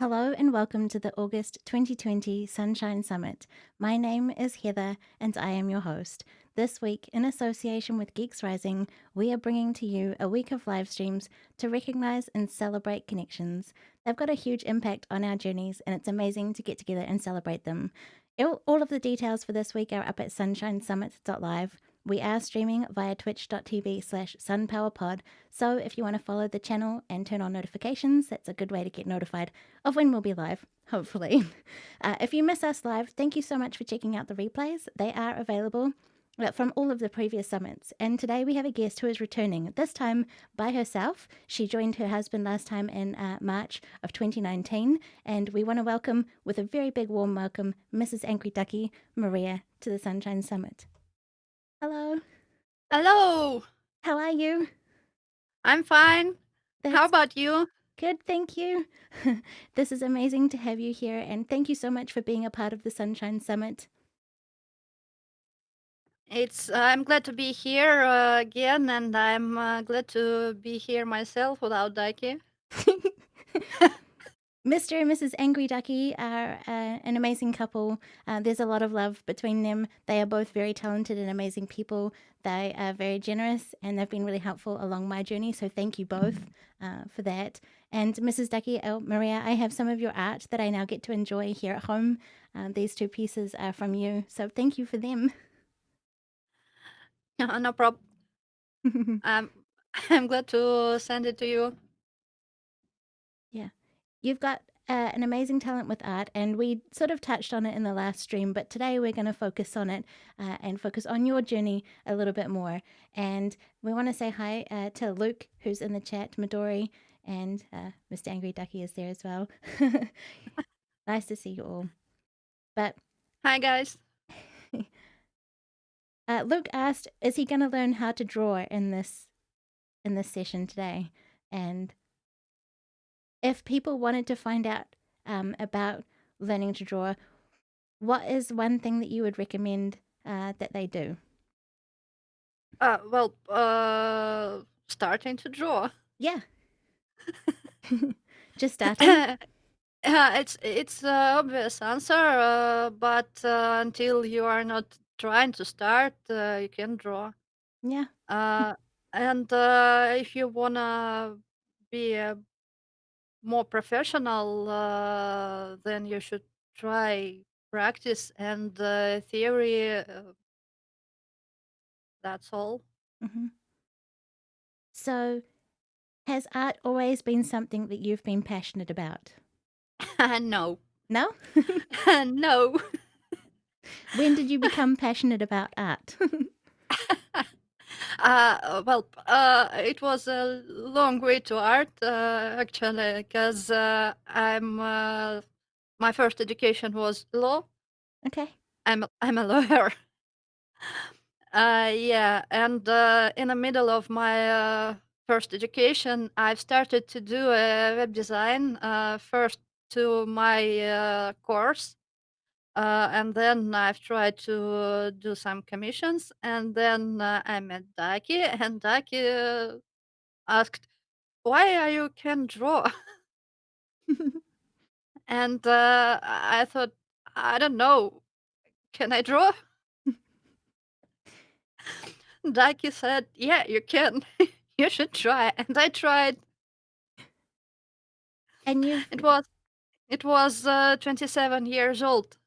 Hello and welcome to the August 2020 Sunshine Summit. My name is Heather and I am your host. This week, in association with Geeks Rising, we are bringing to you a week of live streams to recognize and celebrate connections. They've got a huge impact on our journeys and it's amazing to get together and celebrate them. All of the details for this week are up at sunshinesummit.live. We are streaming via twitch.tv/sunpowerpod, so if you want to follow the channel and turn on notifications, that's a good way to get notified of when we'll be live, hopefully. If you miss us live, thank you so much for checking out the replays. They are available from all of the previous summits. And today we have a guest who is returning, this time by herself. She joined her husband last time in March of 2019. And we want to welcome, with a very big warm welcome, Mrs Angry Ducky, Maria, to the Sunshine Summit. Hello. Hello, How are you? I'm fine. How That's about you? good, thank you. This is amazing to have you here, and thank you so much for being a part of the Sunshine Summit. I'm glad to be here again, and I'm glad to be here myself without Daiki. Mr. and Mrs. Angry Ducky are an amazing couple. There's a lot of love between them. They are both very talented and amazing people. They are very generous and they've been really helpful along my journey. So thank you both for that. And Mrs. Ducky, Maria, I have some of your art that I now get to enjoy here at home. These two pieces are from you. So thank you for them. No problem. I'm I'm glad to send it to you. Yeah. You've got an amazing talent with art, and we sort of touched on it in the last stream, but today we're going to focus on it and focus on your journey a little bit more. And we want to say hi to Luke, who's in the chat, Midori, and Mr. Angry Ducky is there as well. Nice to see you all. But Hi guys. Luke asked, is he going to learn how to draw in this session today? And if people wanted to find out about learning to draw, what is one thing that you would recommend that they do? Starting to draw. Yeah. Just starting? It's obvious answer, but until you are not trying to start, you can draw. Yeah. Uh, and if you wanna be more professional, then you should try practice and theory. That's all. Mm-hmm. So, has art always been something that you've been passionate about? No, No? no. When did you become passionate about art? It was a long way to art, actually, because my first education was law. Okay. I'm a lawyer. Yeah, and in the middle of my first education, I've started to do web design first to my course, and then I've tried to do some commissions, and then I met Daki, and Daki asked, "Why are you can draw?" And I thought, I don't know, can I draw? Daki said, "Yeah, you can. You should try." And I tried. And you've, It was It was 27 years old.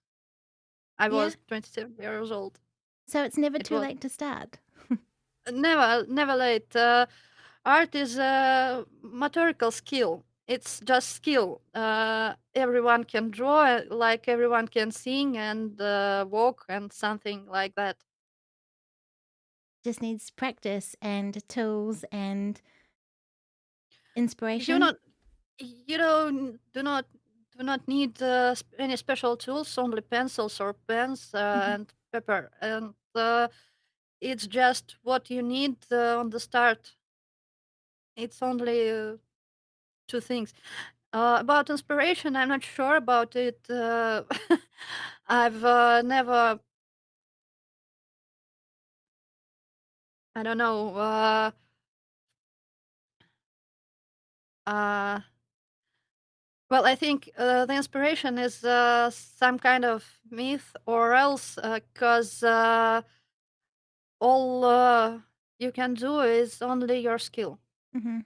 I yeah. was 27 years old. So it's never It too was late to start. never late. Art is a motorical skill. It's just skill. Everyone can draw, like everyone can sing and walk and something like that. Just needs practice and tools and You inspiration. not, you don't do not need any special tools. Only pencils or pens Mhm. and paper, and it's just what you need on the start. It's only two things. About inspiration, I'm not sure about it. I've never, I don't know, uh, Well, I think the inspiration is some kind of myth, or else because all you can do is only your skill. Hmm.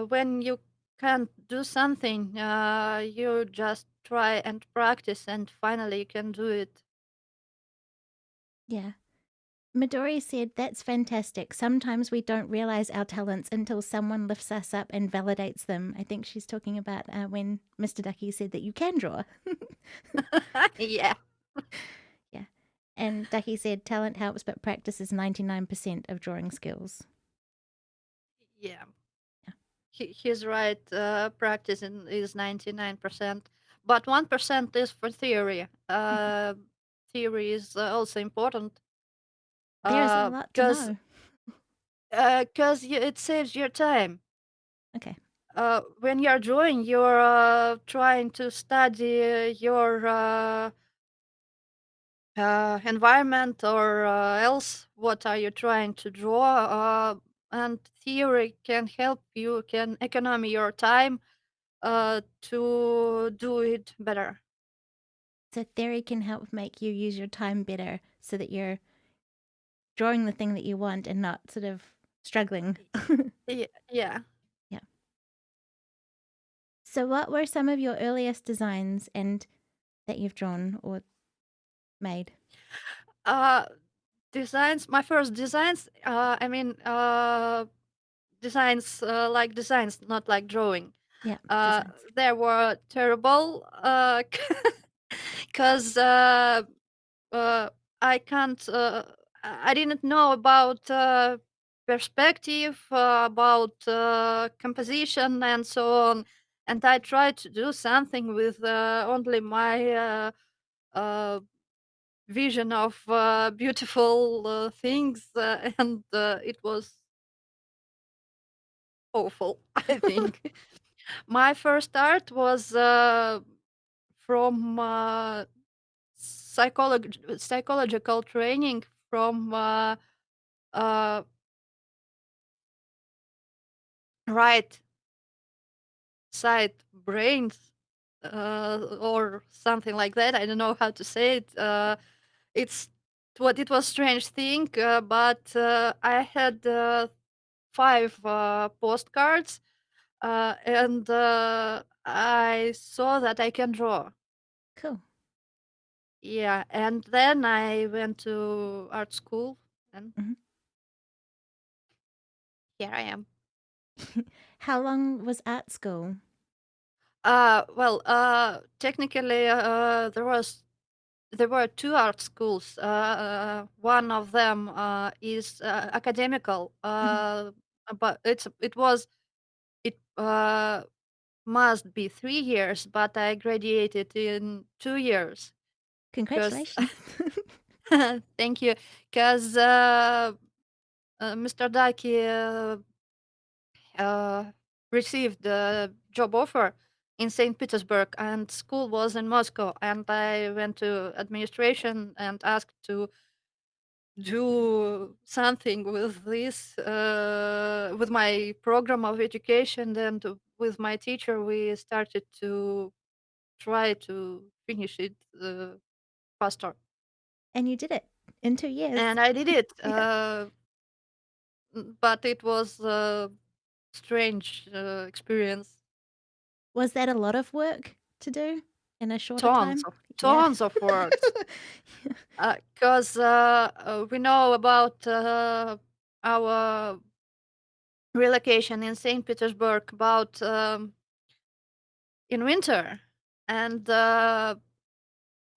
When you can't do something, you just try and practice, and finally you can do it. Yeah. Midori said, "That's fantastic. Sometimes we don't realize our talents until someone lifts us up and validates them." I think she's talking about when Mr. Ducky said that you can draw. Yeah, Yeah. And Ducky said, "Talent helps, but practice is 99% of drawing skills." yeah. Yeah. He's right. Practicing is 99%, but 1% is for theory. Mhm. Theory is also important There's a lot to because know. it saves your time. Okay. When you're drawing, you're trying to study your environment, or else what are you trying to draw, and theory can help you, can economy your time to do it better. So theory can help make you use your time better so that you're drawing the thing that you want and not sort of struggling. Yeah, yeah. Yeah. So what were some of your earliest designs and that you've drawn or made? uh Designs, my first designs, designs, like designs, not like drawing. Yeah, uh designs. they were terrible, because uh, I can't. I didn't know about perspective, about composition, and so on. And I tried to do something with only my uh, vision of beautiful things, and it was awful. I think my first art was from psychological training from. Uh, right side brains, or something like that. I don't know how to say it. It's what it was strange thing, but I had five postcards, and I saw that I can draw. Cool. Yeah, and then I went to art school, and Mhm. here I am. How long was art school? Well, technically, there were two art schools. One of them is academical, Mhm. but it must be 3 years, but I graduated in 2 years because Congratulations. thank you, because Mr. Daki uh, received a job offer in St. Petersburg, and school was in Moscow. And I went to administration and asked to do something with this, with my program of education. And with my teacher, we started to try to finish it faster. And you did it in 2 years. And I did it, Yeah. but it was a strange experience. Was that a lot of work to do in a shorter Tons time? of Yeah. tons of works, because we know about our relocation in St. Petersburg about in winter, and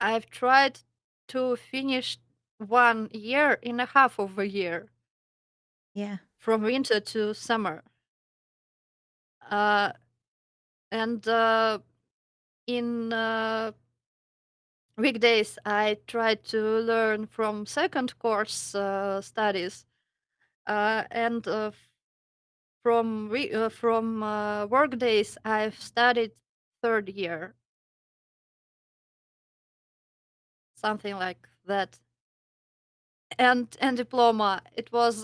I've tried to finish 1 year in a half of a year Yeah. from winter to summer, uh, and in weekdays I tried to learn from second course studies, and from work days I've studied third year, something like that, and diploma. It was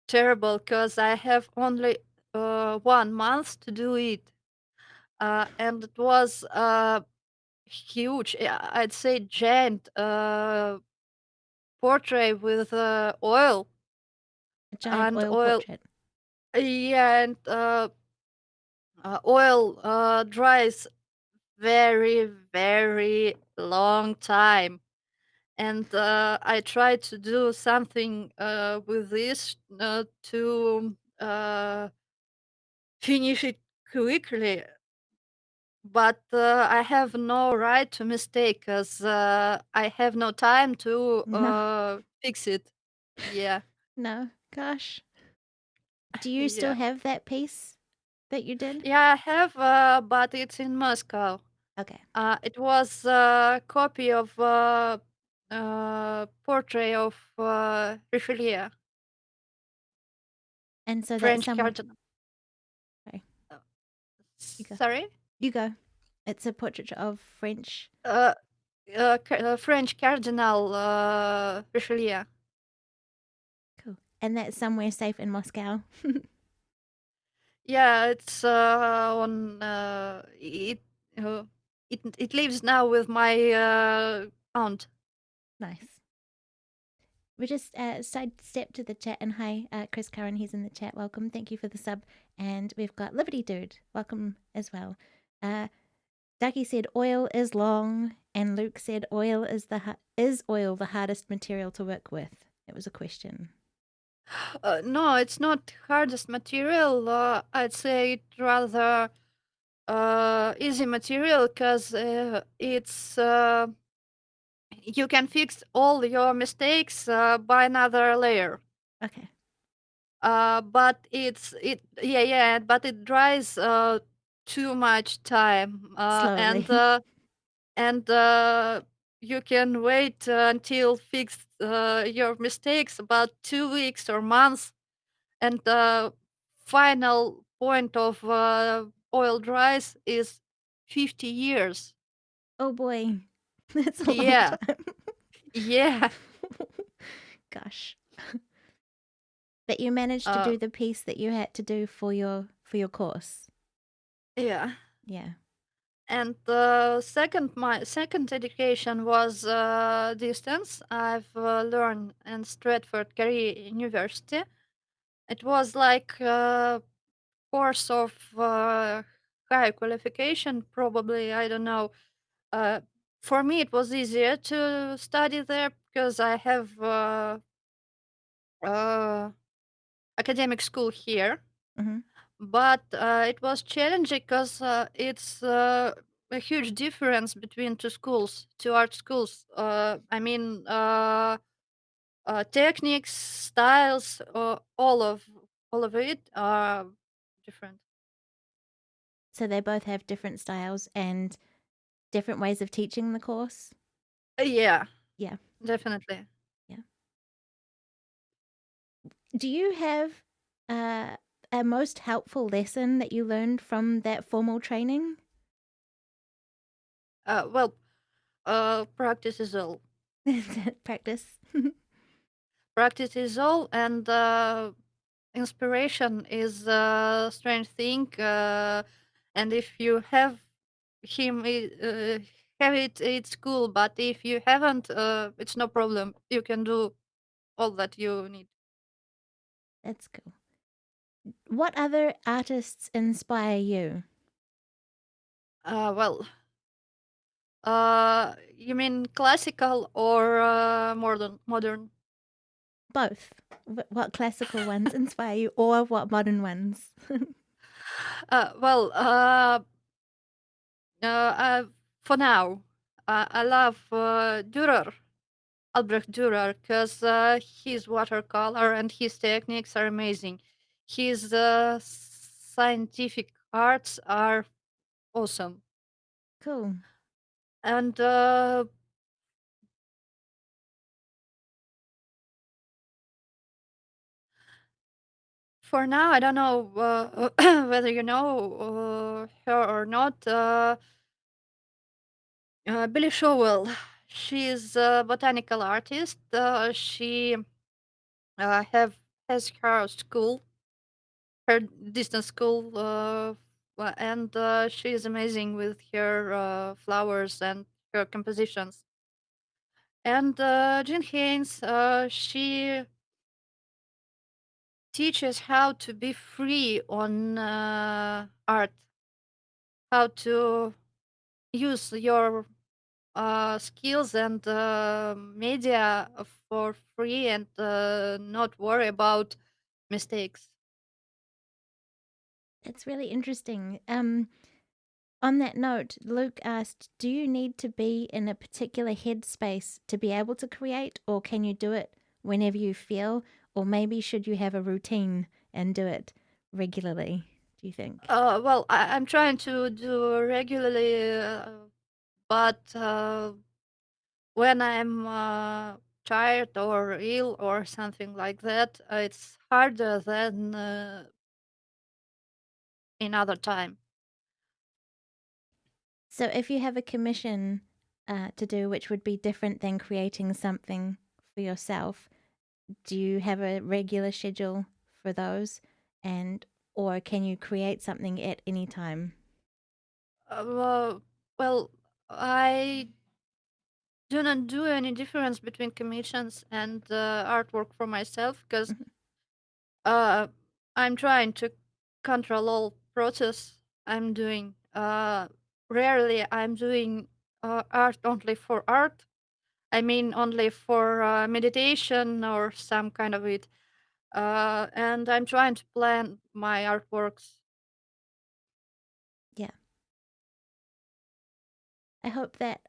terrible because I have only 1 month to do it, and it was huge. I'd say giant portrait with oil A giant and oil oil. portrait. Yeah, and oil dries very, very long time. And I tried to do something with this to finish it quickly, but I have no right to mistake because I have no time to No, fix it. Yeah, no, gosh. Do you still yeah, have that piece that you did? yeah. I have, but it's in Moscow. Okay. It was a copy of portrait of Richelieu, And so that's French somewhere. cardinal. Sorry, Uh, you go. Sorry, You go. It's a portrait of French. uh, French Cardinal Richelieu. Cool. And that's somewhere safe in Moscow. Yeah, it's on uh, it lives now with my aunt. Nice. We just sidestep to the chat and hi, Chris Curran, he's in the chat. Welcome. Thank you for the sub. And we've got Liberty Dude. Welcome as well. Uh, Ducky said oil is long, and Luke said oil is is oil the hardest material to work with? It was a question. No, it's not hardest material. I'd say it rather easy material because it's you can fix all your mistakes by another layer. Okay, But but it dries too much time, slowly. and you can wait until fix your mistakes about 2 weeks or months, and the final point of oil dries is 50 years. Oh boy, that's a long Yeah, time. yeah, Gosh, but you managed to uh, do the piece that you had to do for your course. yeah. Yeah. And my second education was distance. I've learned in Stratford Career University. It was like a course of higher qualification, probably. I don't know. Uh, for me, it was easier to study there because I have uh, academic school here. Mm-hmm. But it was challenging because it's a huge difference between two schools, two art schools. Techniques, styles, all of it are different. So they both have different styles and different ways of teaching the course. Yeah, Yeah. definitely. Yeah. Do you have uh, a most helpful lesson that you learned from that formal training? Well, practice is all. Practice. Practice is all, and inspiration is a strange thing. And if you have it, it's cool. But if you haven't, it's no problem. You can do all that you need. That's cool. What other artists inspire you? Well, you mean classical or modern? Modern. Both. What classical ones inspire you, or what modern ones? Well, for now, I love Dürer. Albrecht Dürer, because his watercolor and his techniques are amazing. His scientific arts are awesome. Cool. And for now, I don't know whether you know her or not. Billy Showell. She is a botanical artist. She have has her school her distance school, and she is amazing with her flowers and her compositions. And Jean Haynes, she teaches how to be free on art, how to use your skills and media for free and not worry about mistakes. It's really interesting. On that note, Luke asked, do you need to be in a particular headspace to be able to create, or can you do it whenever you feel? Or maybe should you have a routine and do it regularly, do you think? Well, I'm trying to do regularly, but when I'm tired or ill or something like that, it's harder than in other time. So if you have a commission to do, which would be different than creating something for yourself, do you have a regular schedule for those? And or can you create something at any time? Well, I do not do any difference between commissions and artwork for myself because Mhm. uh, I'm trying to control all process I'm doing. Rarely I'm doing art only for art. I mean, only for meditation or some kind of it. And I'm trying to plan my artworks. Yeah. I hope that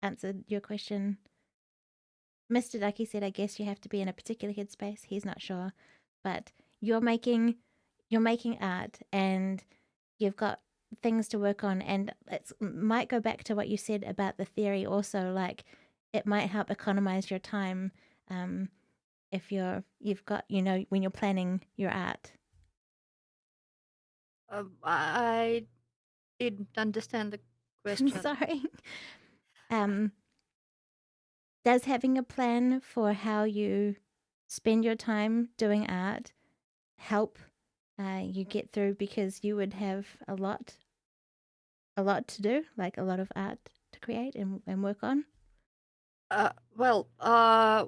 answered your question. Mr. Ducky said, I guess you have to be in a particular headspace. He's not sure. But you're making you're making art and you've got things to work on, and it might go back to what you said about the theory also, like it might help economize your time um, if you've got, when you're planning your art. I didn't understand the question. Sorry. um, does having a plan for how you spend your time doing art help you get through, because you would have a lot to do, like a lot of art to create and work on? Well,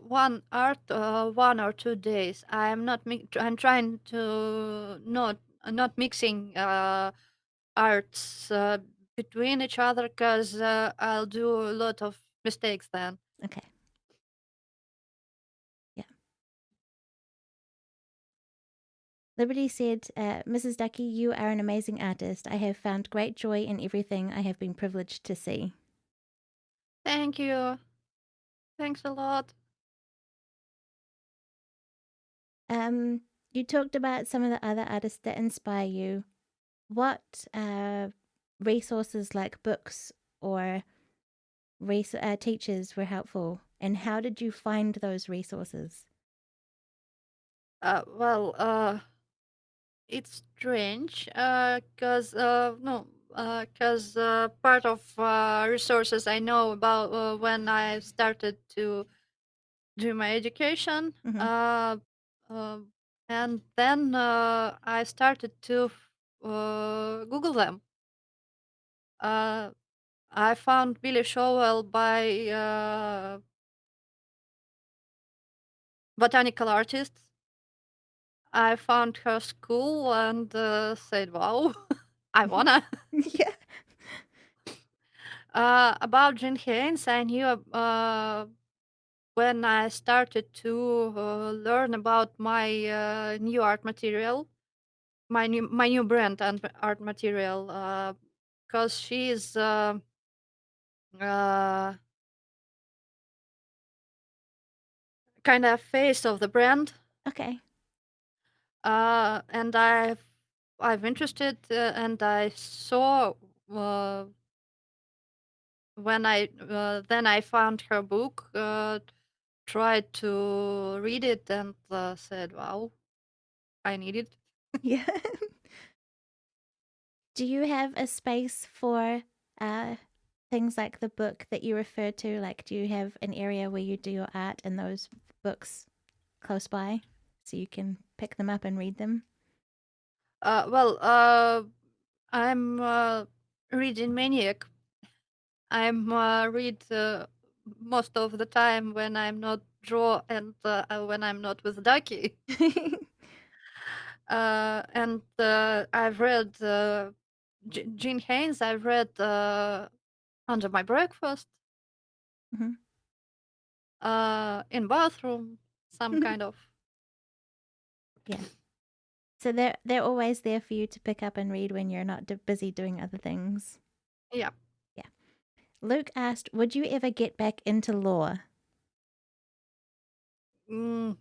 one art, 1 or 2 days. I'm not. I'm trying to not mixing arts between each other because I'll do a lot of mistakes then. Okay. Yeah. Liberty said, Mrs. Ducky, you are an amazing artist. I have found great joy in everything I have been privileged to see. Thank you. Thanks a lot. Um, you talked about some of the other artists that inspire you. What resources like books or teachers were helpful, and how did you find those resources? Well, it's strange because no, because part of resources I know about when I started to do my education, Mm-hmm. uh, and then I started to Google them. Uh, I found Billy Showell by botanical artists. I found her school and said, "Wow, I wanna." Yeah. About Jean Haynes, I knew when I started to learn about my new art material, my new brand and art material, because she is uh, kind of face of the brand, Okay. and I've interested and I saw uh, when I then I found her book, tried to read it, and said, "Wow, I need it." Yeah. Do you have a space for uh, things like the book that you refer to? Like, do you have an area where you do your art and those books close by so you can pick them up and read them? Well, I'm reading maniac. I'm read most of the time when I'm not draw and when I'm not with Ducky. And I've read Jean Haynes. I've read Under My Breakfast, Mhm. in bathroom, some kind of. Yeah. So they're always there for you to pick up and read when you're not busy doing other things. Yeah. Yeah. Luke asked, "Would you ever get back into law?" Mm,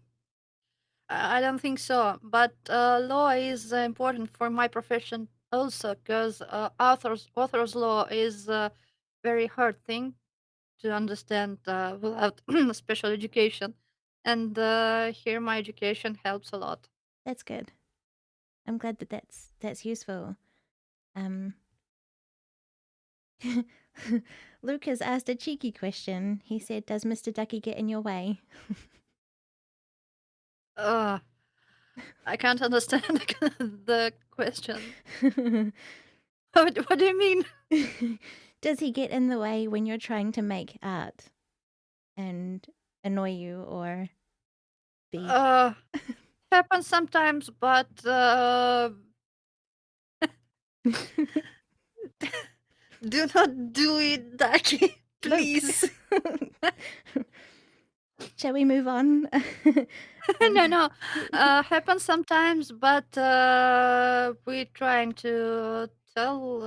I don't think so, but law is important for my profession also because author's law is a very hard thing to understand without special education, and here my education helps a lot. That's good. I'm glad that that's useful. Um, Luke has asked a cheeky question. He said, "Does Mr. Ducky get in your way?" Uh, I can't understand the question. What do you mean? Does he get in the way when you're trying to make art and annoy you or be? Uh, Happens sometimes, but do not do it, Ducky, Luke, please. shall we move on? No, no. Happens sometimes, but we're trying to tell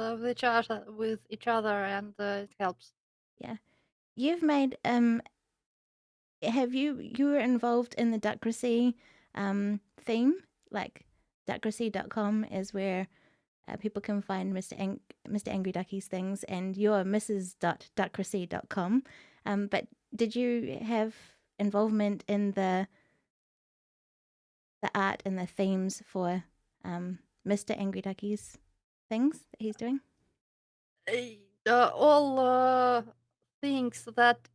with each other, and it helps. Yeah. You've made have you were involved in the Duckracy theme? Like duckracy.com is where people can find Mr. Angry Ducky's things, and you're Mrs.Duckracy.com. But did you have involvement in the art and the themes for Mr. Angry Ducky's things that he's doing? All things that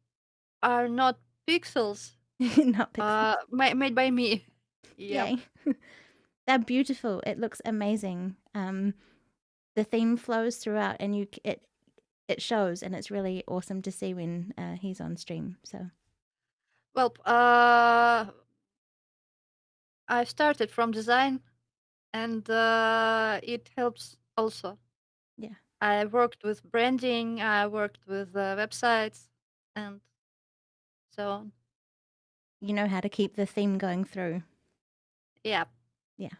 are not pixels, Not pixels. made by me. Yep. Yay. They're beautiful. It looks amazing. The theme flows throughout, and it shows, and it's really awesome to see when he's on stream. So Well, I started from design, and it helps also. yeah, I worked with branding, I worked with websites, and so on. you know how to keep the theme going through. Yeah. Yeah.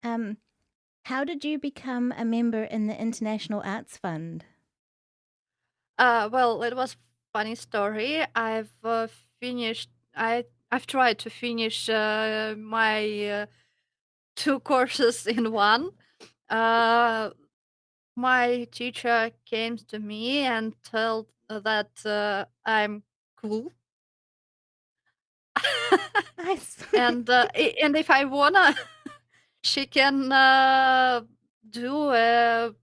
Um, how did you become a member in the International Arts Fund? Well, it was funny story. Finished. I've tried to finish my two courses in one. Uh, my teacher came to me and told that I'm cool, Nice. and if I wanna, she can do a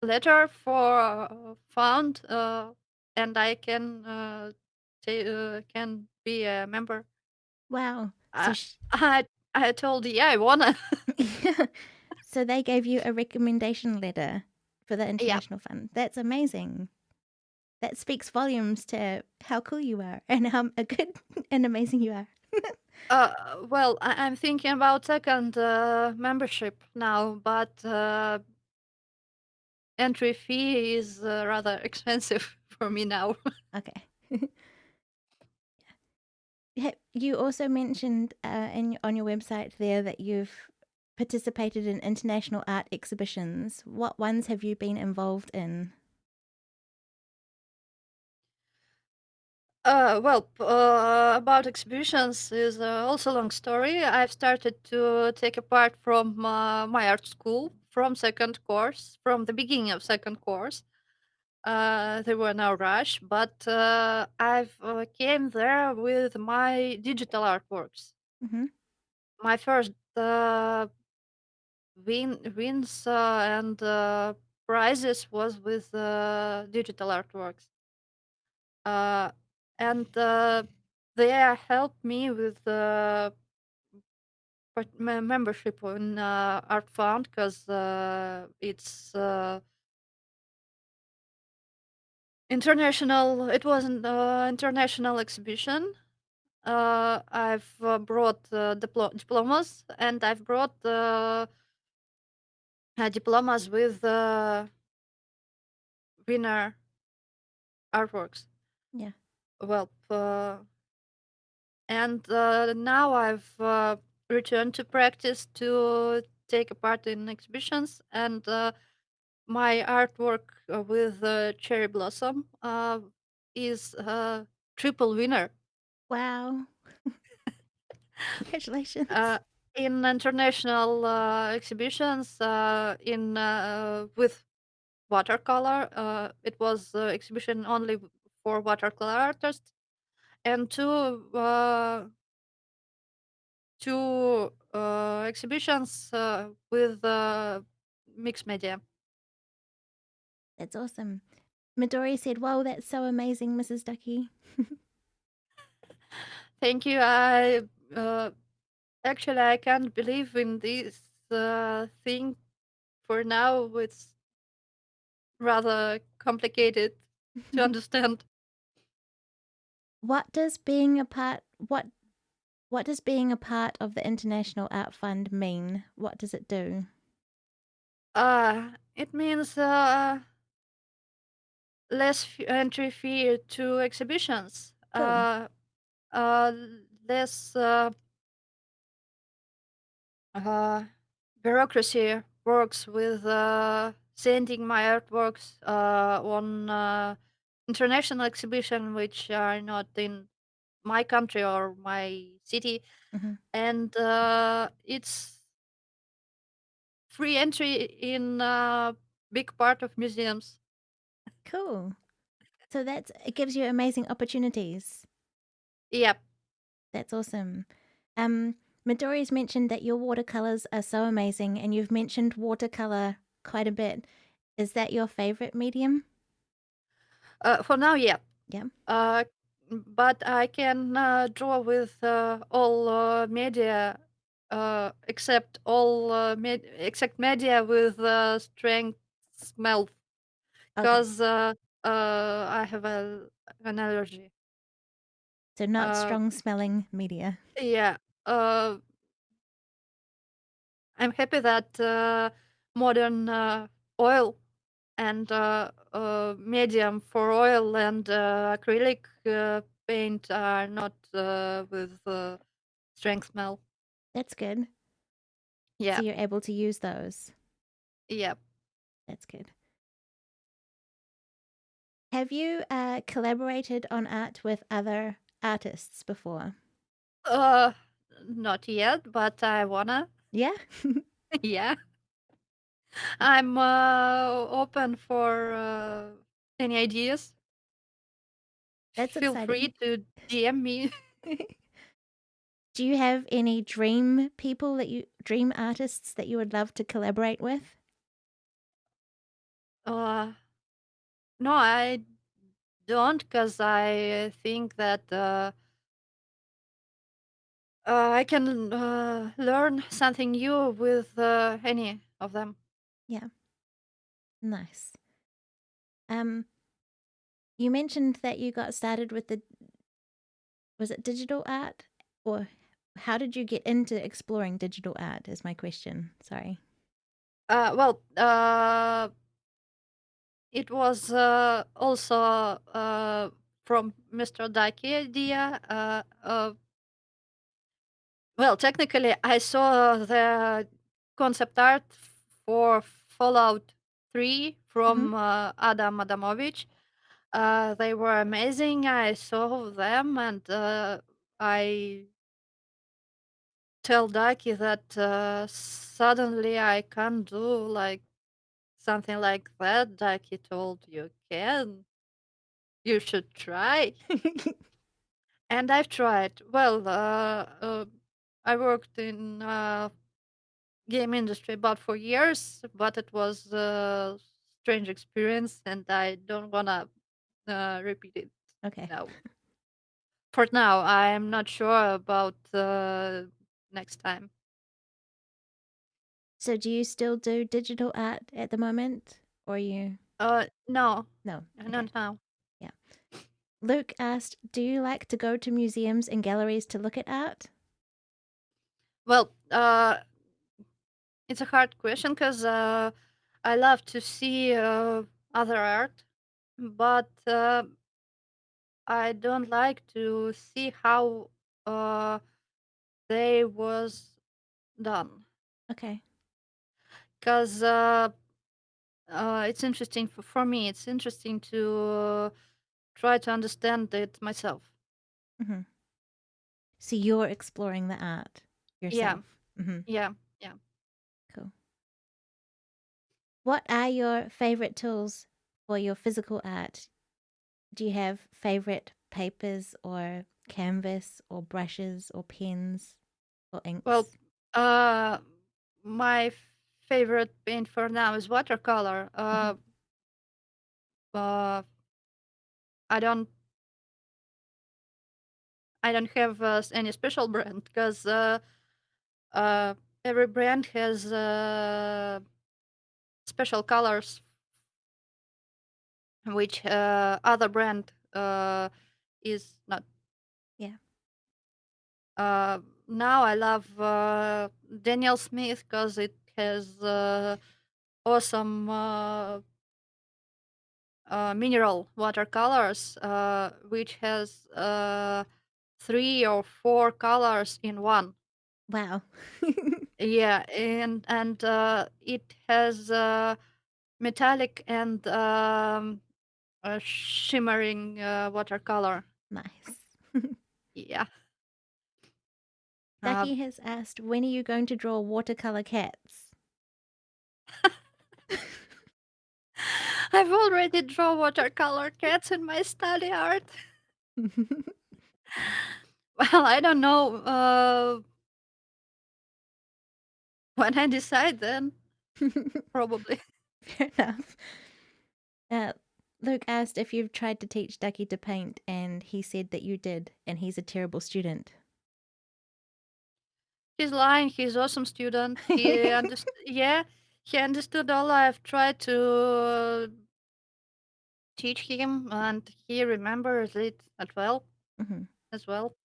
letter for fund, and I can be a member. Wow. I I told, yeah, I wanna. Yeah. So they gave you a recommendation letter for the Yeah. International Fund. That's amazing. That speaks volumes to how cool you are and how good and amazing you are. Well, I'm thinking about second membership now, but entry fee is rather expensive for me now. Okay. You also mentioned on your website there that you've participated in international art exhibitions. What ones have you been involved in? About exhibitions is also a long story. I've started to take a part from my art school from second course, from the beginning of second course. There were no rush, but I've came there with my digital artworks. Hmm. My first wins and prizes was with digital artworks. Uh, and they helped me with membership in Art Fund because it's international. It was an international exhibition. I've brought diplomas, and I've brought diplomas with winner artworks. Yeah. Well, and now I've returned to practice to take a part in exhibitions, and my artwork with cherry blossom is triple winner Wow. uh, Congratulations. in international exhibitions in with watercolor. It was exhibition only for watercolor artists, and two exhibitions with mixed media. That's awesome. Midori said, "Whoa, that's so amazing, Mrs. Ducky." Thank you. I actually I can't believe in this thing. For now, it's rather complicated to understand. What does being a part what does being a part of the International Art Fund mean? What does it do? It means less entry fee to exhibitions. Cool. Uh, Less uh, bureaucracy works with sending my artworks on international exhibition, which are not in my country or my city, Mhm. and it's free entry in a big part of museums. Cool. So it gives you amazing opportunities. Yep. That's awesome. Um, Midori's mentioned that your watercolors are so amazing, and you've mentioned watercolor quite a bit. Is that your favorite medium? For now, yeah. Yeah. Uh, but I can draw with all media, except media with strength smell, Okay. because I have an allergy. So not Uh, strong smelling media. yeah. Uh, I'm happy that modern oil and medium for oil and acrylic paint are not with strength smell. That's good. So Yeah, you're able to use those. yeah. That's good. Have you collaborated on art with other artists before? Uh, Not yet, but I wanna. Yeah. Yeah, I'm open for any ideas. That's Feel exciting. free to DM me. Do you have any dream artists that you would love to collaborate with? uh, no, I don't, because I think that I can learn something new with any of them. Yeah. Nice. Um, you mentioned that you got started with was it digital art? Or how did you get into exploring digital art is my question. Sorry. Well, it was also from Mr. Ducky idea. Well, technically, I saw the concept art for Fallout 3 Mhm. from Adam Adamovich. They were amazing. I saw them, and I tell Ducky that suddenly I can't do like something like that. Ducky told you can. You should try. And I've tried. Well, I worked in game industry about 4 years, but it was a strange experience, and I don't wanna repeat it Okay. now. For now, I'm not sure about next time. So do you still do digital art at the moment? Or you? No, No. Okay. not now. Yeah. Luke asked, do you like to go to museums and galleries to look at art? Well, it's a hard question because I love to see other art, but I don't like to see how uh, they was done Okay. because it's interesting for me. It's interesting to try to understand it myself. Hmm. So you're exploring the art Yeah, yourself. Hmm. yeah, yeah. Cool. What are your favorite tools for your physical art? Do you have favorite papers or canvas or brushes or pens or Well, inks? uh, my favorite paint for now is watercolor. Hmm. Uh, I don't I don't have any special brand because uh, every brand has special colors, which other brand is not. Yeah. Uh, Now I love Daniel Smith because it has awesome mineral watercolors, which has 3 or 4 colors in one. Wow. Yeah, and it has metallic and shimmering watercolor. Nice. Yeah. Uh, Ducky has asked, when are you going to draw watercolor cats? I've already drawn watercolor cats in my study art. Well, I don't know. When I decide, then probably. Fair enough. Uh, Luke asked if you've tried to teach Ducky to paint, and he said that you did, and he's a terrible student. He's lying. He's awesome student. He understood. Yeah, he understood all I've tried to teach him, and he remembers it as well. Hmm. As well,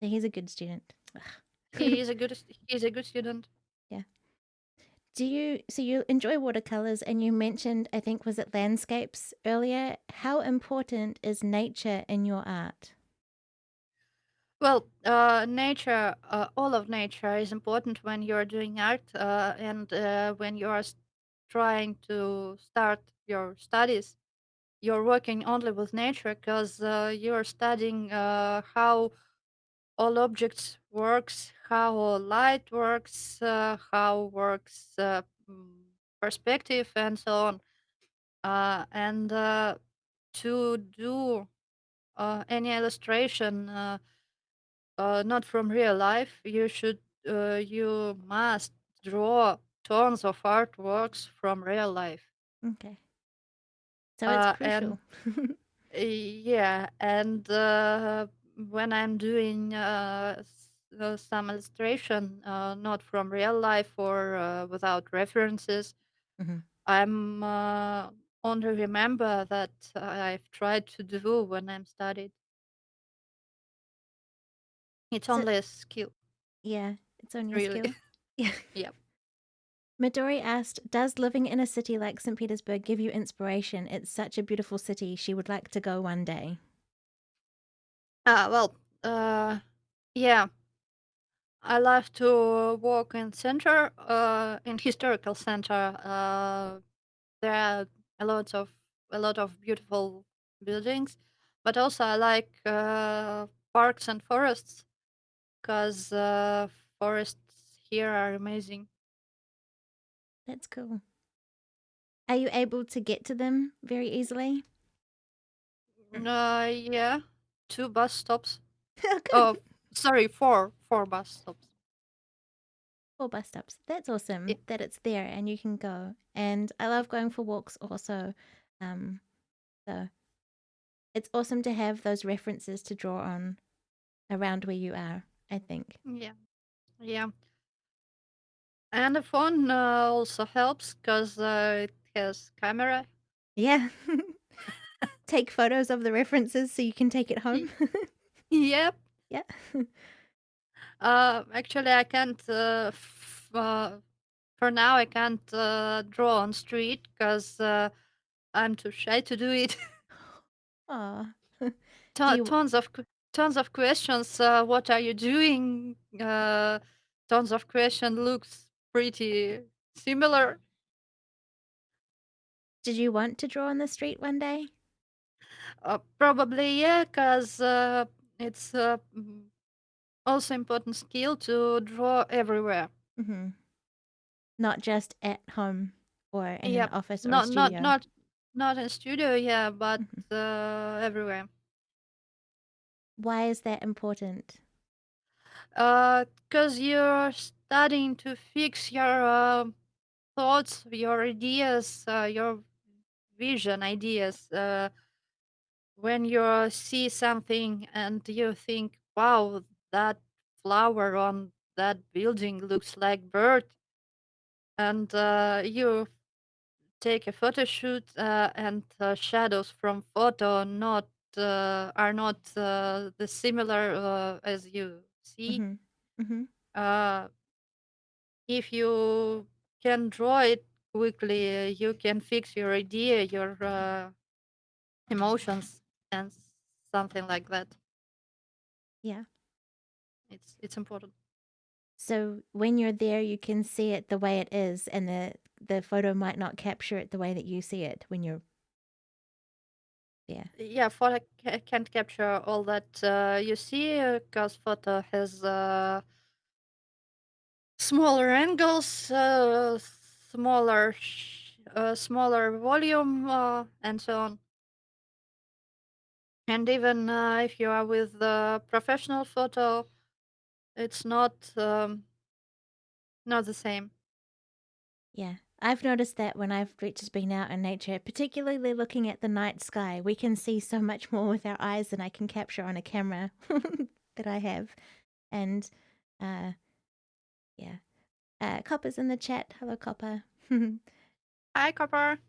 So he's a good student. he is a good. He's a good student. Yeah. So you enjoy watercolors and you mentioned, I think, was it landscapes earlier? How important is nature in your art? Well, nature, all of nature is important when you're doing art, and when you are trying to start your studies. You're working only with nature because you're studying how all objects works, how light works, how works perspective, and so on. And to do any illustration. Not from real life. You must draw tons of artworks from real life. Okay. So it's And crucial. yeah, and when I'm doing some illustration, not from real life or without references, Hmm. I'm only remember that I've tried to do when I'm studied. It's So, only a skill, yeah, it's only a really. skill. Yeah. Yeah. Midori asked, does living in a city like St. Petersburg give you inspiration? It's such a beautiful city. She would like to go one day. Well, yeah, I love to walk in center, in historical center. There are a lot of a lot of beautiful buildings, but also I like parks and forests because forests here are amazing. That's cool. Are you able to get to them very easily? Yeah, 2 bus stops. Oh, Oh, good. sorry, four bus stops. 4 bus stops. That's Yeah, awesome that it's there and you can go. And I love going for walks also. Um, so it's awesome to have those references to draw on around where you are, I think. yeah, yeah. And the phone also helps because it has camera. Yeah. Take photos of the references so you can take it Y- home. Yep. Yeah. Actually, I can't. For now, I can't draw on street because I'm too shy to do it. Aw. Do you Tons of questions. What are you doing? Tons of question looks pretty similar. did you want to draw on the street one day? Probably yeah, because it's also important skill to draw everywhere. Mhm. Not just at home or in an Yep, office or a not not studio. not not in studio, yeah, but Mhm. everywhere. Why is that important? Because you're starting to fix your thoughts, your ideas, your vision ideas. When you see something and you think, "Wow, that flower on that building looks like bird," and you take a photo shoot, and shadows from photo not are not the similar as you see. Mhm. Mhm. Uh, if you can draw it quickly, you can fix your idea, your emotions, and something like that. Yeah. It's important. So when you're there, you can see it the way it is, and the photo might not capture it the way that you see it when you're there. Yeah, photo can't capture all that you see because photo has smaller angles, smaller volume, and so on. And even if you are with professional photo, it's not the same. Yeah. I've noticed that when I've just been out in nature, particularly looking at the night sky, we can see so much more with our eyes than I can capture on a camera that I have. And uh, yeah. Copper's in the chat. Hello, Copper. Hi, Copper.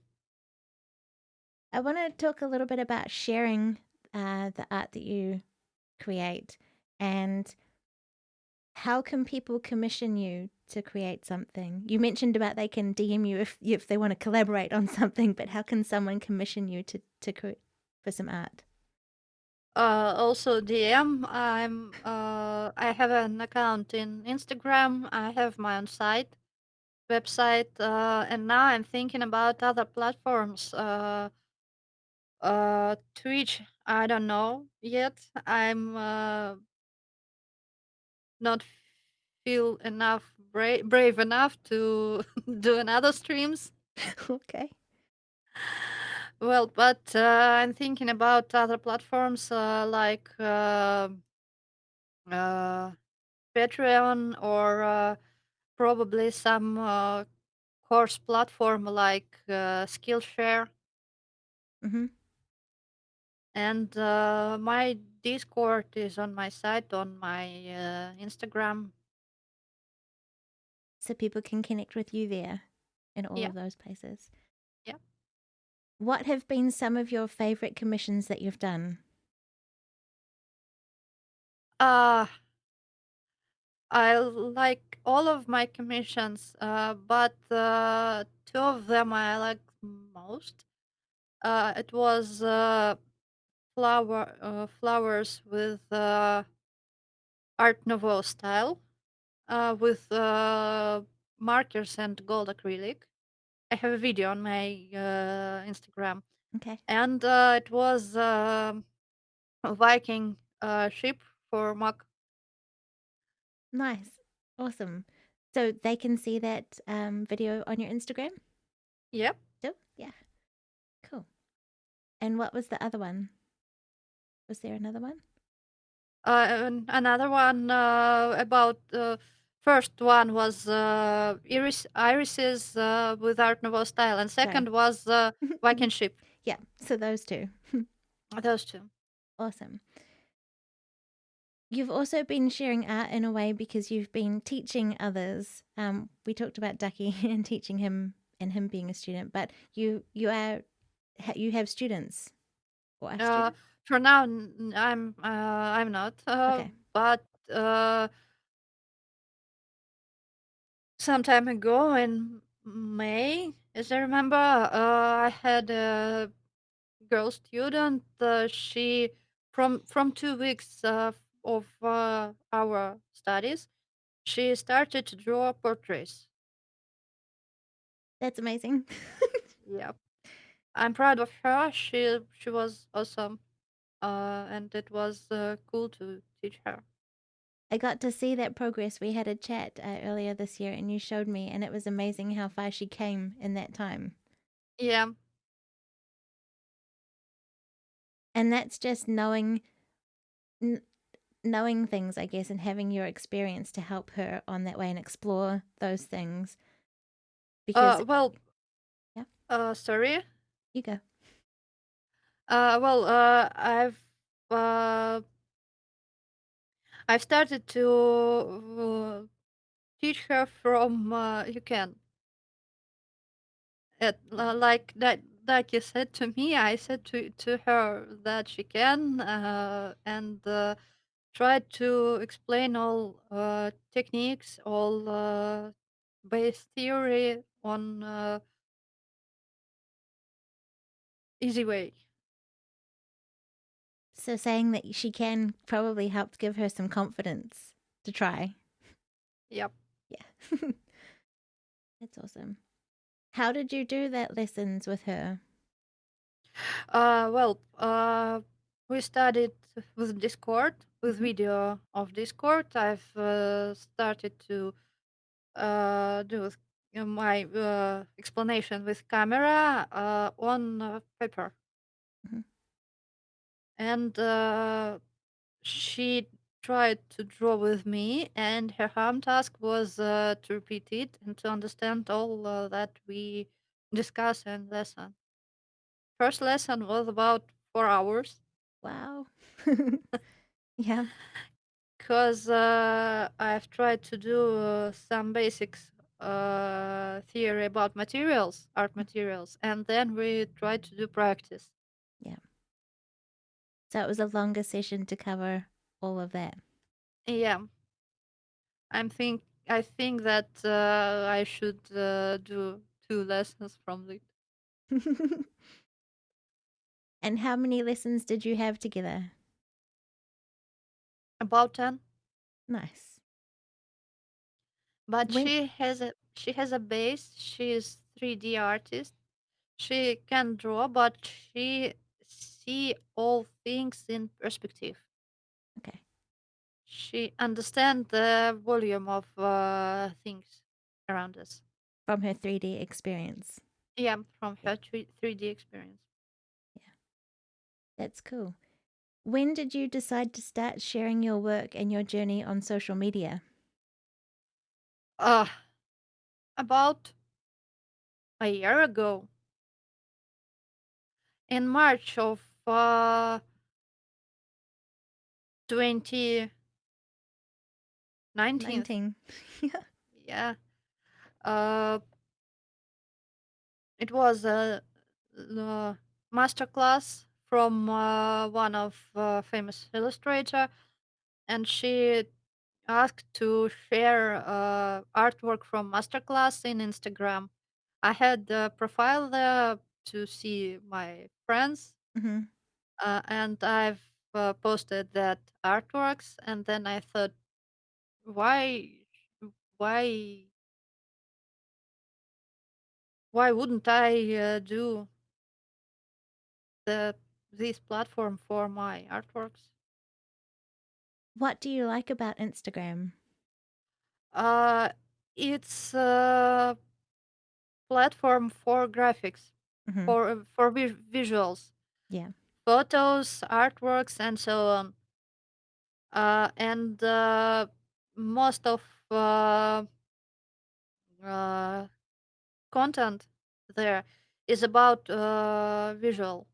I want to talk a little bit about sharing the art that you create and how can people commission you to create something? You mentioned about they can DM you if they want to collaborate on something, but how can someone commission you to create for some art? Also DM. I have an account in Instagram. I have my own website, and now I'm thinking about other platforms. Twitch. I don't know yet. I'm not feel brave enough to do another streams. Okay. Well, but I'm thinking about other platforms like uh, Patreon or probably some course platform like Skillshare. Mm-hmm. And my Discord is on my site on my Instagram. So people can connect with you there in all Yeah, of those places. yeah. What have been some of your favorite commissions that you've done? Uh, I like all of my commissions, but two of them I like most. It was flowers with Art Nouveau style, with markers and gold acrylic. I have a video on my Instagram, Okay. and it was a Viking ship for mock. Nice. Awesome. So they can see that video on your Instagram Yep. too? Yeah. Cool. And what was the other one? Was there another one? And another one about first one was irises with Art Nouveau style, and Sorry. second was Viking ship. Yeah, so those two. Those two. Awesome. You've also been sharing art in a way because you've been teaching others. We talked about Ducky and teaching him and him being a student, but you have students or a Uh, student? for now, I'm not, Okay. but some time ago in May, as I remember, I had a girl student. She from 2 weeks of our studies, she started to draw portraits. That's amazing. Yep, I'm proud of her. She was awesome, and it was cool to teach her. I got to see that progress. We had a chat earlier this year and you showed me, and it was amazing how far she came in that time. Yeah. And that's just n- knowing things, I guess, and having your experience to help her on that way and explore those things. Because, Well. yeah, Sorry. you go. Well. Uh, I've started to teach her from you can like that. Like you said to me, I said to her that she can, and try to explain all techniques, all base theory on easy way. So saying that she can probably helped give her some confidence to try. Yep. Yeah. That's awesome. How did you do that lessons with her? Well, we studied with Discord, with Hmm. video of Discord. I've started to do my explanation with camera on paper, Hmm. and she tried to draw with me, and her home task was to repeat it and to understand all that we discuss and lesson. First lesson was about 4 hours. Wow. Yeah. Because I've tried to do some basics theory about materials, art materials, and then we tried to do practice. Yeah. So it was a longer session to cover all of that. Yeah, I think that I should do 2 lessons from it. And how many lessons did you have together? About 10. Nice. But When she has a base. She is 3D artist. She can draw, but she see all things in perspective. okay, She understands the volume of things around us. from her 3D experience. Yeah, from Yeah, her 3D experience. yeah. That's cool. When did you decide to start sharing your work and your journey on social media? Uh, about a year ago, in March of 2019, 19. Yeah. yeah, uh, it was a master class from one of famous illustrator, and she asked to share artwork from masterclass in Instagram. I had the profile there to see my friends, Hmm. and I've posted that artworks. And then I thought, why, why, why wouldn't I do the this platform for my artworks? What do you like about Instagram? Uh, it's a platform for graphics, Hmm. for visuals, Yeah. photos, artworks, and so on. And most of uh, uh, content there is about visual.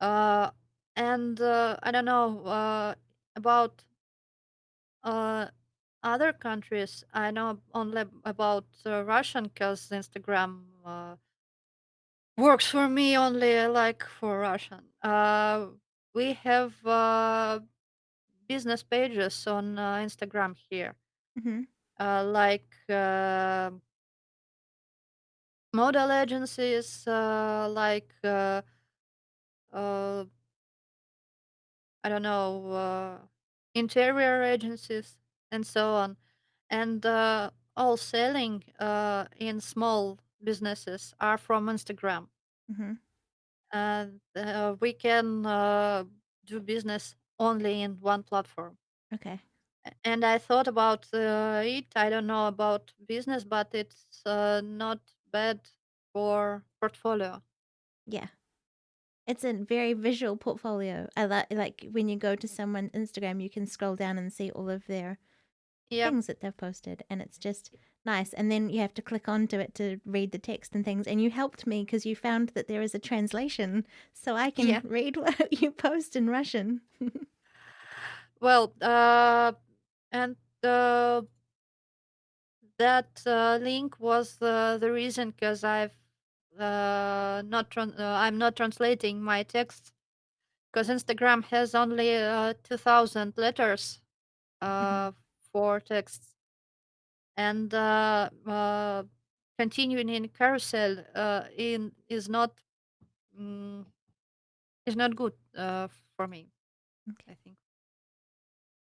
Uh, And I don't know about uh, other countries. I know only about Russian because Instagram works for me only like for Russian. We have business pages on Instagram here, Mm-hmm. like model agencies, like uh, I don't know, interior agencies, and so on, and all selling in small businesses are from Instagram, Mm-hmm. and we can do business only in one platform. Okay. And I thought about it. I don't know about business, but it's not bad for portfolio. Yeah. It's a very visual portfolio. I like when you go to someone's Instagram, you can scroll down and see all of their Yep. things that they've posted, and it's just nice. And then you have to click onto it to read the text and things. And you helped me because you found that there is a translation, so I can Yeah. read what you post in Russian. Well, and that link was the reason because I'm not translating my text because Instagram has only 2,000 letters Mhm. uh, for texts, and continuing in carousel in mm, is not good for me. Okay. I think.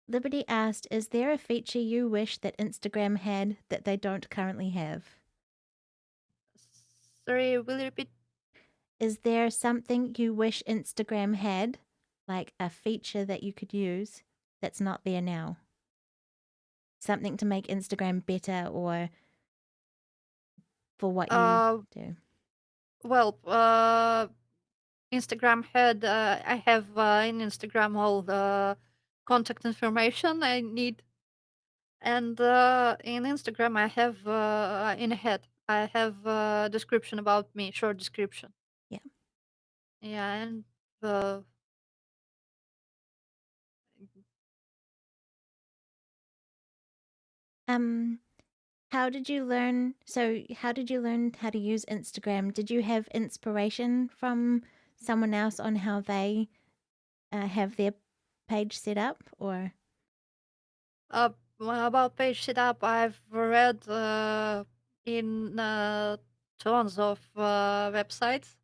Liberty asked, "Is there a feature you wish that Instagram had that they don't currently have? Sorry, will you repeat? Is there something you wish Instagram had, like a feature that you could use that's not there now? Something to make Instagram better or for what you Uh, do?" well, Instagram had I have in Instagram all the contact information I need, and in Instagram I have in a head I have description about me, short description. Yeah. Yeah, and uh, Um, how did you learn? So, how did you learn how to use Instagram? Did you have inspiration from someone else on how they have their page set up, or? about page setup, I've read in tons of websites,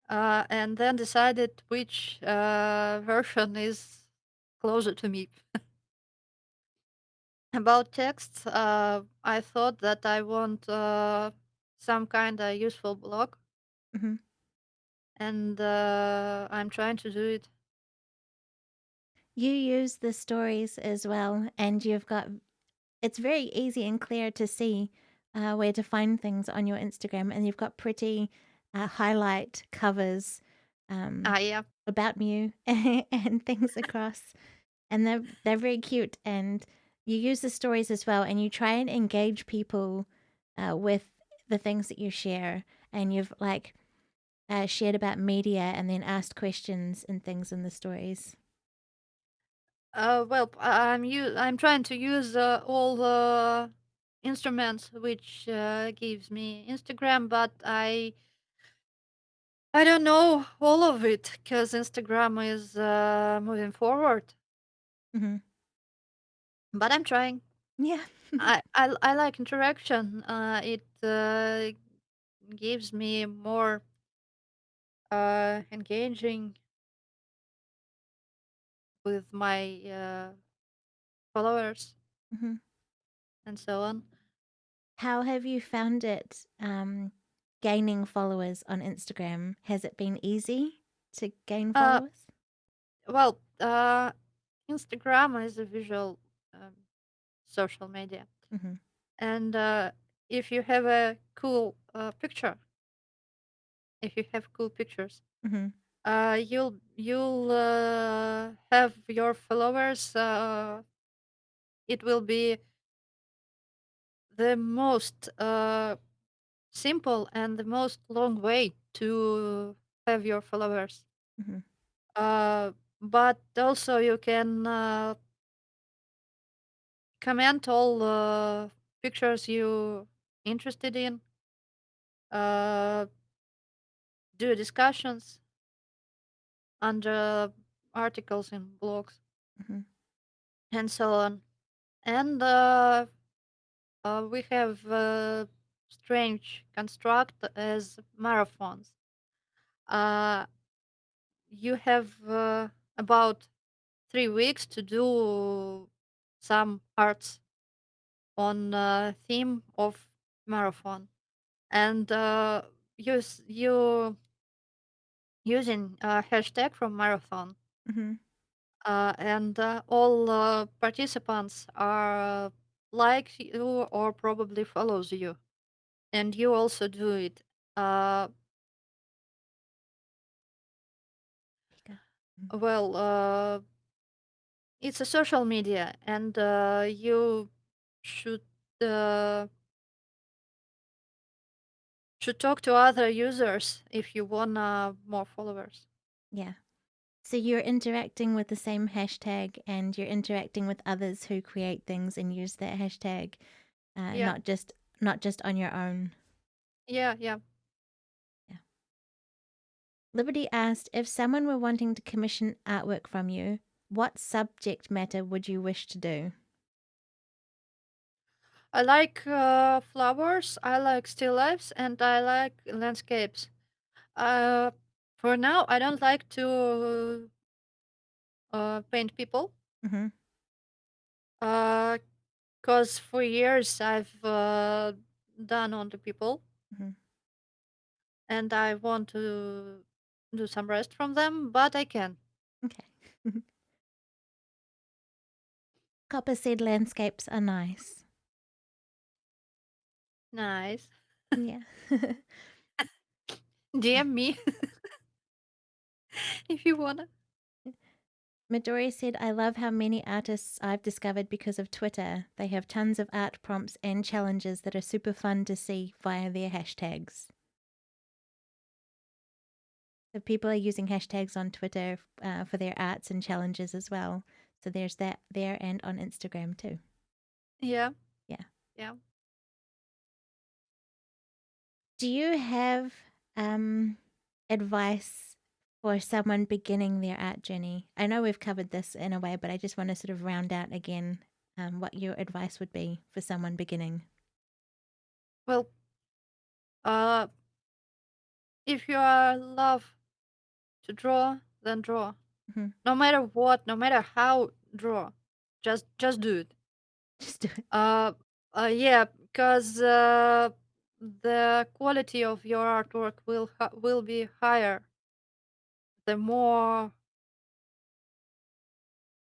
and then decided which version is closer to me. About texts, I thought that I want some kind of useful blog, Mhm. and I'm trying to do it. You use the stories as well, and you've got it's very easy and clear to see where to find things on your Instagram, and you've got pretty highlight covers um, Ah, yeah. about you and things across, and they're very cute. And you use the stories as well, and you try and engage people with the things that you share, and you've like shared about media and then asked questions and things in the stories. Well, I'm trying to use all the instruments which gives me Instagram, but I don't know all of it because Instagram is moving forward. Hmm. But I'm trying. Yeah. I like interaction. It gives me more engaging with my followers Hmm. and so on. How have you found it gaining followers on Instagram? Has it been easy to gain Uh, followers? well, Instagram is a visual um, social media, Hmm. and if you have a cool picture, if you have cool pictures, Hmm. you'll have your followers. It will be the most simple and the most long way to have your followers. Mm-hmm. But also you can comment all pictures you interested in, uh, do discussions under articles in blogs Mm-hmm. and so on. And we have strange construct as marathons. Uh, you have about 3 weeks to do some arts on theme of marathon, and you using hashtag from marathon, Mm-hmm. and all participants are like you or probably follows you, and you also do it. Uh, Mika. Mm. well, it's a social media, and you should uh, should talk to other users if you want more followers. Yeah. So you're interacting with the same hashtag and you're interacting with others who create things and use that hashtag, Yeah, not just on your own. yeah, yeah. Yeah. Liberty asked if someone were wanting to commission artwork from you, what subject matter would you wish to do? I like flowers, I like still lifes, and I like landscapes. Uh, for now, I don't like to paint people. Mm-hmm. Uh, cause for years I've done on the people, Mm-hmm. and I want to do some rest from them, but I can. Okay. Copper said landscapes are nice. Nice. Yeah. DM me if you wanna. Midori said, I love how many artists I've discovered because of Twitter. They have tons of art prompts and challenges that are super fun to see via their hashtags. So people are using hashtags on Twitter for their arts and challenges as well. So there's that there and on Instagram too. Yeah, Yeah. yeah. Do you have advice for someone beginning their art journey? I know we've covered this in a way, but I just want to sort of round out again what your advice would be for someone beginning. Well, uh, if you are love to draw, then draw. Hmm. No matter what, no matter how, draw. Just do it. Just do it. Uh, yeah, because the quality of your artwork will be higher the more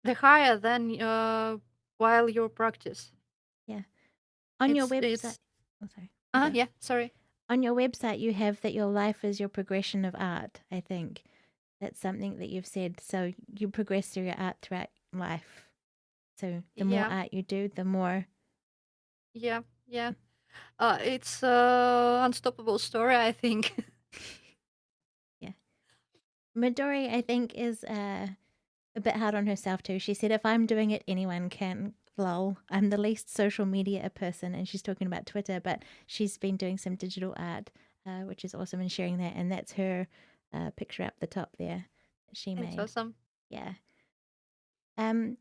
the higher than while you practice. Yeah. On your website. It's Oh, sorry. You go. yeah. Sorry. On your website, you have that your life is your progression of art, I think. That's something that you've said. So you progress through your art throughout life. So the more Yeah, art you do, the more. yeah, yeah. It's unstoppable story, I think. Yeah. Midori, I think, is a bit hard on herself too. She said, if I'm doing it, anyone can. Lol. I'm the least social media person. And she's talking about Twitter, but she's been doing some digital art, which is awesome, and sharing that. And that's her picture up the top there that she It's made. awesome. Yeah. Um,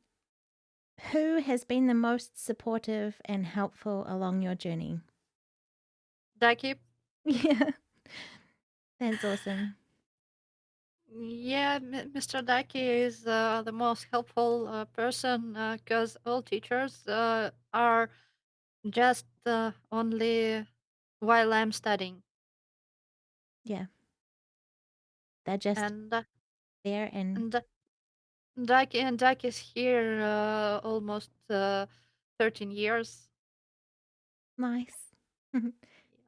who has been the most supportive and helpful along your journey? Ducky. Yeah, that's awesome. Yeah, Mr. Ducky is the most helpful person because all teachers are just only while I'm studying, Yeah, they're just and there and and Ducky is here almost 13 years. nice.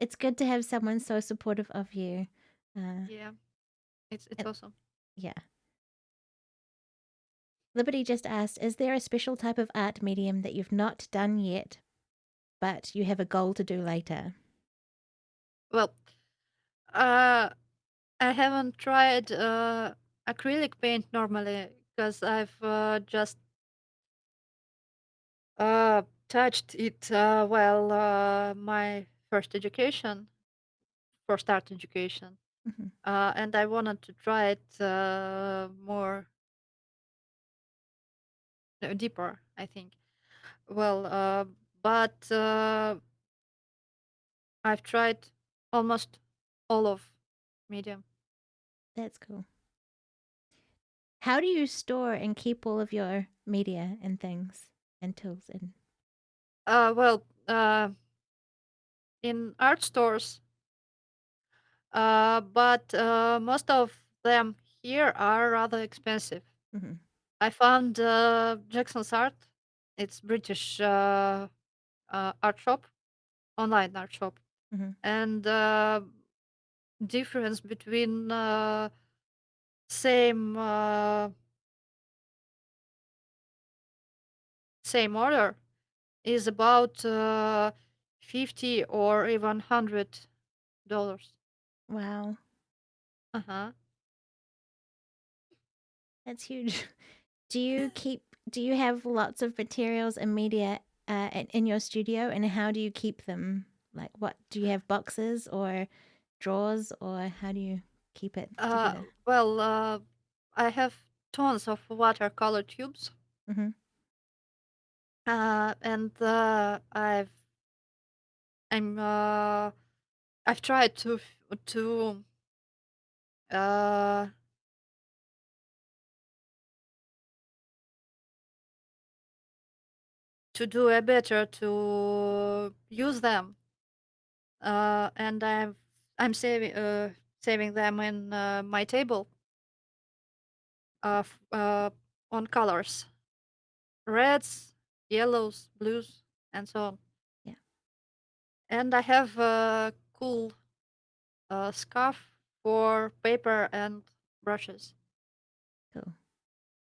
It's good to have someone so supportive of you. Uh, Yeah, it's and awesome. yeah. Liberty just asked, is there a special type of art medium that you've not done yet, but you have a goal to do later? Well, uh, I haven't tried. acrylic paint normally because I've just touched it while my first art education, Hmm. and I wanted to try it more deeper, I think. Well, but I've tried almost all of medium. That's cool. How do you store and keep all of your media and things and tools? And Well, in art stores, but most of them here are rather expensive. hmm. I found Jackson's Art. It's British art shop, online art shop, Hmm. and difference between same same order is about 50 or even $100. Wow, Uh-huh. that's huge. Do you have lots of materials and media in your studio, and how do you keep them? Like, what do you have, boxes or drawers, or how do you keep it together? Well, I have tons of watercolor tubes, Hmm. and I'm I've tried to uh to do a better to use them, and I'm saving them in my table on colors, reds, yellows, blues, and so on. Yeah, And I have a cool scarf for paper and brushes. cool.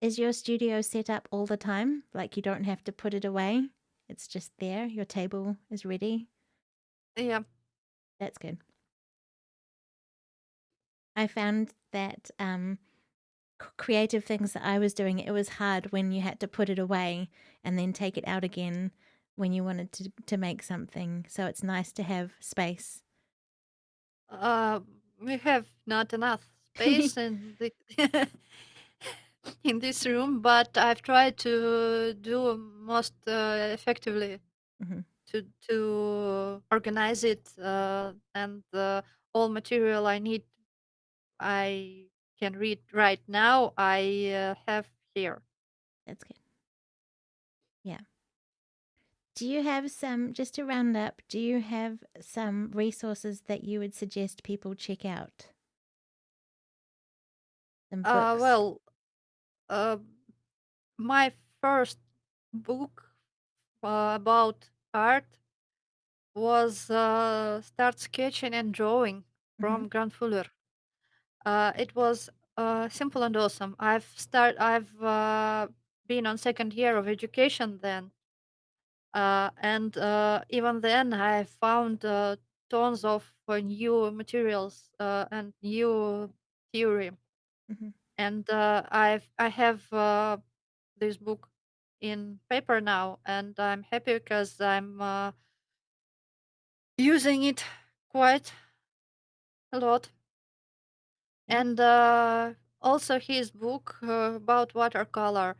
Is your studio set up all the time? Like, you don't have to put it away? It's just there. Your table is ready. Yeah. That's good. I found that creative things that I was doing, it was hard when you had to put it away and then take it out again when you wanted to make something. So it's nice to have space. Uh, we have not enough space in the in this room, but I've tried to do most effectively Hmm. to organize it, and all material I need I can read right now. I have here. That's good. Yeah. Do you have some, just to round up, do you have some resources that you would suggest people check out? Some books? Well, uh, my first book about art was Start Sketching and Drawing Hmm. from Grandfuller. It was simple and awesome. I've been on second year of education then, and even then I found tons of new materials and new theory. Hmm. And I have this book in paper now, and I'm happy because I'm using it quite a lot. Yeah, And also his book about watercolor.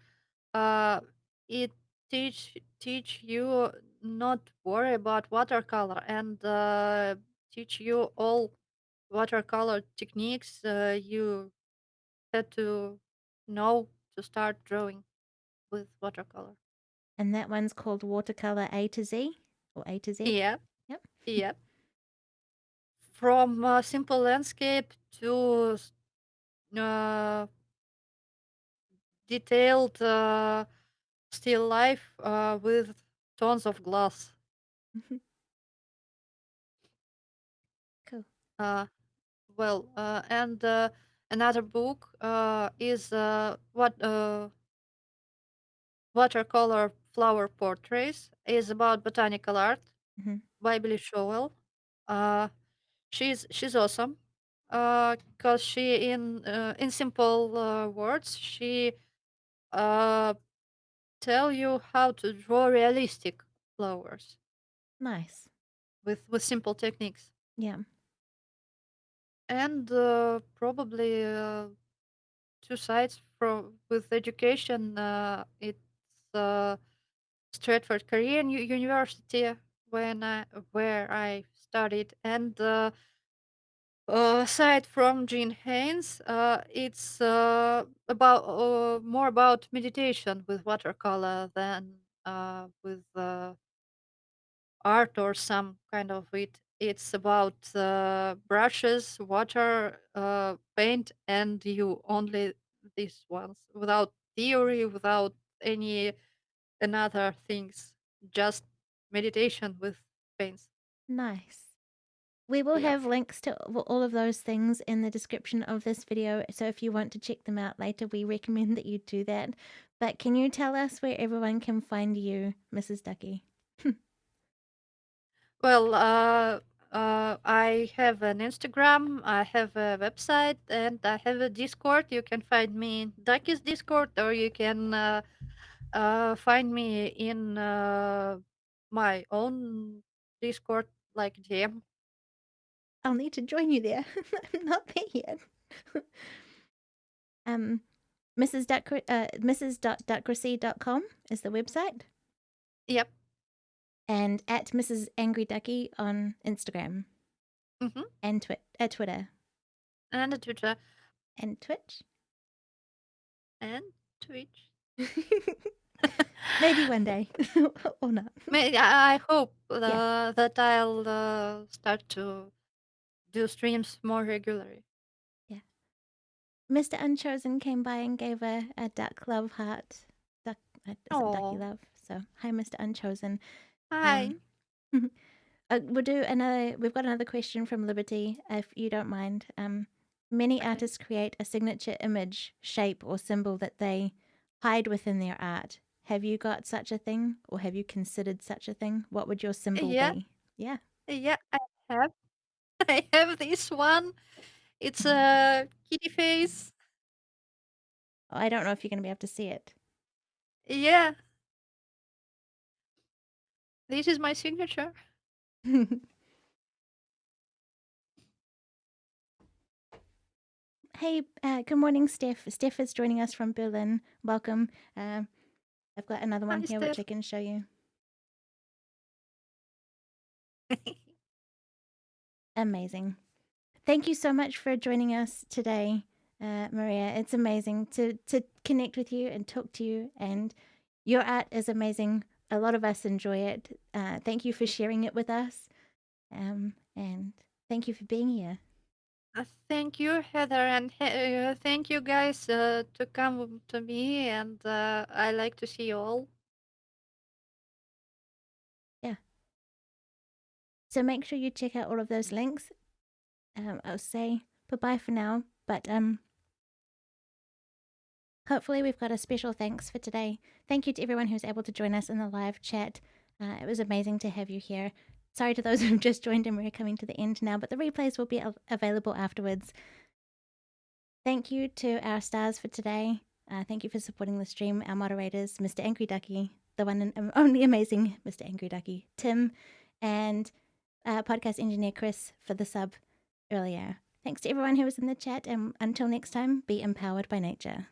Uh, it teach you not worry about watercolor, and teach you all watercolor techniques you had to know to start drawing with watercolor. and that one's called Watercolor A to Z, or A to Z. Yeah, Yep. yeah. From simple landscape to uh, detailed still life with tons of glass. Cool. Uh, and another book is watercolor flower portraits. Is about botanical art Hmm. by Showell. Uh, she's awesome. because she in simple words she uh, tell you how to draw realistic flowers Nice. with simple techniques. Yeah. And probably two sides from with education. It's uh, Stratford Korean University when where I studied, and aside from Jean Haynes, it's about more about meditation with watercolor than with art or some kind of it. It's about brushes, water, paint, and you only these ones without theory, without any another things, just meditation with paints. Nice. We will Yep. have links to all of those things in the description of this video, so if you want to check them out later, we recommend that you do that. But can you tell us where everyone can find you, Mrs. Ducky? Well, I have an Instagram, I have a website, and I have a Discord. You can find me in Ducky's Discord, or you can find me in my own Discord, like Jam. I'll need to join you there. I'm not there yet. um, Mrs.Duckracy.com is the website, Yep. and at Mrs. Angry Ducky on Instagram Mm-hmm. and Twitter And a Twitter and Twitch. and Twitch. Maybe one day or not. I hope Yeah. that I'll start to do streams more regularly. Yeah. Mr. Unchosen came by and gave a duck love heart. Duck, is it Ducky Oh, love? So, hi, Mr. Unchosen. hi. Um, we'll do another. We've got another question from Liberty, if you don't mind. Many Okay. artists create a signature image, shape, or symbol that they hide within their art. Have you got such a thing, or have you considered such a thing? What would your symbol Yeah, be? Yeah. yeah, I have. I have this one. It's a kitty face. Oh, I don't know if you're going to be able to see it. Yeah, this is my signature. Hey, good morning, Steph. Steph is joining us from Berlin. Welcome. I've got another one Hi, here which I Steph. can show you. Amazing. Thank you so much for joining us today, Maria. It's amazing to connect with you and talk to you, and your art is amazing. A lot of us enjoy it. Thank you for sharing it with us, and thank you for being here. Thank you, Heather, and thank you guys to come to me. And I like to see you all. Yeah. So make sure you check out all of those links. I'll say bye-bye for now, but hopefully we've got a special thanks for today. Thank you to everyone who's able to join us in the live chat. It was amazing to have you here. Sorry to those who've just joined and we're coming to the end now, but the replays will be available afterwards. Thank you to our stars for today. Thank you for supporting the stream, our moderators, Mr. Angry Ducky, the one and only amazing Mr. Angry Ducky, Tim, and podcast engineer Chris for the sub earlier. Thanks to everyone who was in the chat, and until next time, be empowered by nature.